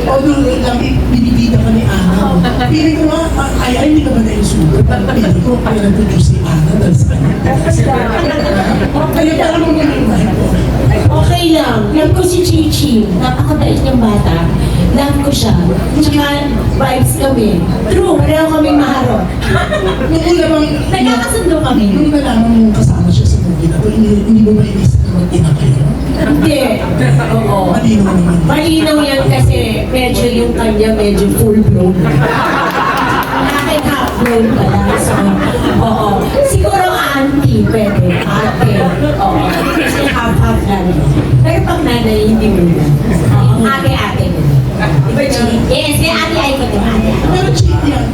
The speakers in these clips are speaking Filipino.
although lagi binibida ka ni Ana, feeling ko nga, hindi ka ba na-insulto? Feeling ko, kaya nag-produce si Ana dahil sa kanya. Kaya parang mga nangyayin ko. Okay lang. Love ko si Chichi. Napakabait niyang bata. Love ko siya. Tsaka vibes kami. True, pareho kaming maharot. Nung una bang, Nagkakasundo kami. nung nalaman mong kasama siya sa movie na to, hindi mo ba inisip na mag-ina kayo? Hindi. Oo. Malinaw naman. Malinaw yan kasi medyo yung kanya medyo full blown. Akin half blown pala. So, oo. Siguro auntie, pwede. Ate. Oo. Kasi half lang. Pero pag nanay, hindi mo na. Ate-ate. Diba, Chi? Yes, kaya ate-ay ko din. Pero cheap yan,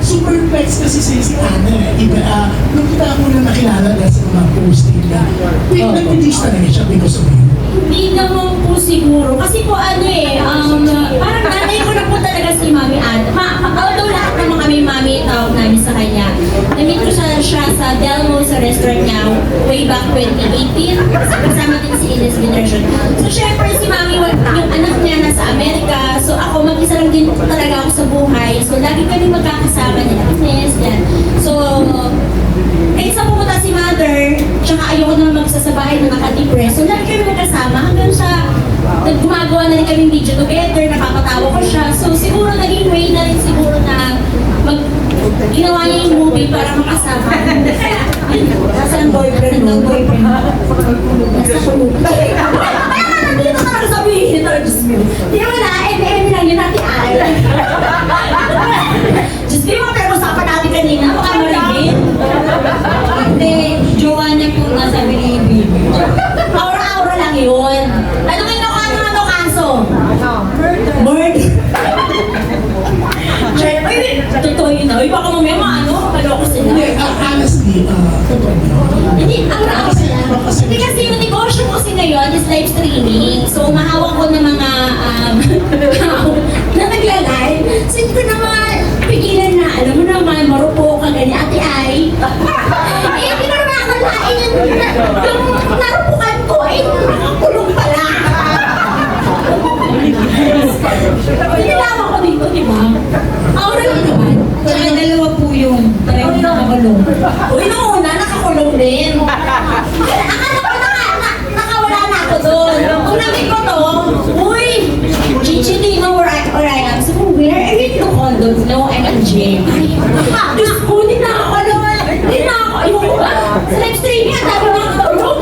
super flex kasi si Ana eh. Iba, nung kita ko na nakilala dahil sa mga posting niya, nag-release talaga siya because of you. Hindi naman po siguro. Kasi po parang nanay ko na po talaga si Mami Ad. Although lahat naman kami Mami tawag namin sa kanya. Na-meet ko siya sa Delmo sa restaurant niya way back 2018. Kasama din si Ines Generation. So syempre si Mami, yung anak niya nasa Amerika. So ako mag-isa lang din talaga ako sa buhay. So lagi kami magkakasama ni Ines. Yan. So kahit sa pumunta si Mother, tsaka ayoko naman magsasabahay na naka-depress. So lagi kami magkasama hanggang sa gumagawa na rin kami video together, nakakatawa ko siya. So siguro naging way na rin siguro na ginawa niya yung movie para makasama. Nasa ang boyfriend ng boyfriend. Nasa kulog. Hindi ko talaga sabihin. Di wala, lang yun natin ay. Just di mo pero usapan natin kanina, baka marigin. Hindi, jowa niya po nga sa binibig. Aura-aura lang yun. Tanungin ako ano kaso? Murder. Ay, totoo yun na. Uy, baka mamaya kaloko sila. Hindi, honestly, totoo yun. Hindi, aura-aura sila. Hindi kasi yung negosyo ko kasi ngayon is live streaming. So, mahawak ko ng mga tao na nagla-live. So, hindi ko naman pigilan na, alam mo naman, marupok ka ganyan, ate ay. Hindi ko naman akalain yung narupukan ko, nakakulong pala. Pinilawan ko dito, di ba? Aura lang naman. Tsaka dalawa po yun. Pareho din nakakulong. Uy, nung una, nakakulong din. Akala ko nakawala na ako doon. Kung namin ko to, uy, Chichi, do you know where I am? So, where are you in the condo? No, I'm at gym. Diyos ko, hindi na ako naman. Hindi na ako. Ayoko ba? Sa live streaming, ang dami mga katulog.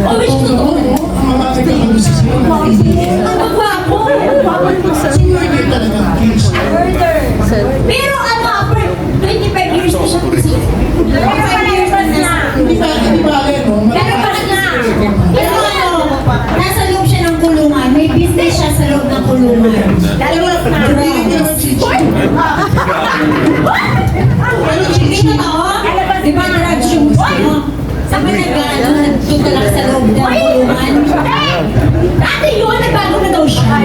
Oh, wish ko to. Ang mga nagkakamusis mo, mga kaibigan. Ang gwapo. Sumurigay talaga ang case. Pero after 25 years na siya kasi. 25 years na. Hindi ba, no? Pero bakit na? Pero nasa loob siya ng kulungan. May business siya sa loob ng kulungan. Pero, hindi naman Chichi. Pero Chichi, Dito to, di ba garage yung Saan ba doon talaga sa loob ng kulungan? Dati yun, nagbago na daw siya.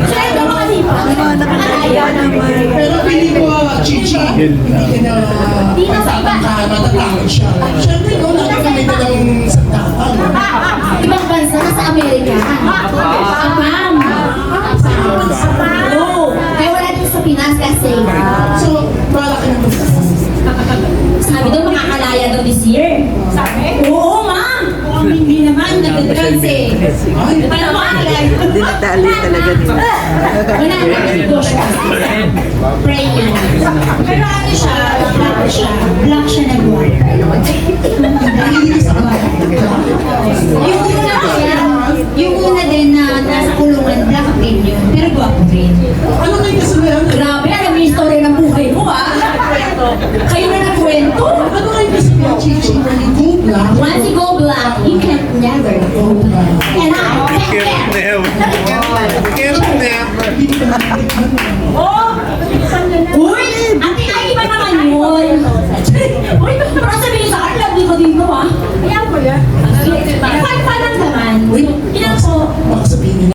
Siya yung daw kasi pa. Nakalaya naman. pero piling ko, Chichi, hindi ka na matatakot siya. Siyempre, no, lagi kami dalawang sandatan. Ibang bansa na sa Amerika. Apam. Oo. Kaya wala dito sa Pinas kasi. So, bala ka na Sabi daw makakalaya daw this year. Sabi? Oo, ma'am. Kung hindi naman, nag-drugs eh. Ay, Paano makakalaya? Dinadali talaga nila. Wala na negosyo. Pray yan. Pero ano siya, black siya na buwan. Yung una din na nasa kulungan, black din yun. Pero gwapo rin. ano kayo kasalayan? Grabe, alam mo yung story ng buhay ko ah. Kayo na nagkwento. Ano kayo kasalayan, Chichi? When you go black, Once you go black, you can never go back. And I can't. Oh! Uy! Ate, ay iba naman yun. Uy, pero sabihin sa akin, love ko dito ah. Ayan ko yan. Fun lang naman. Ilan po? baka sabihin nila,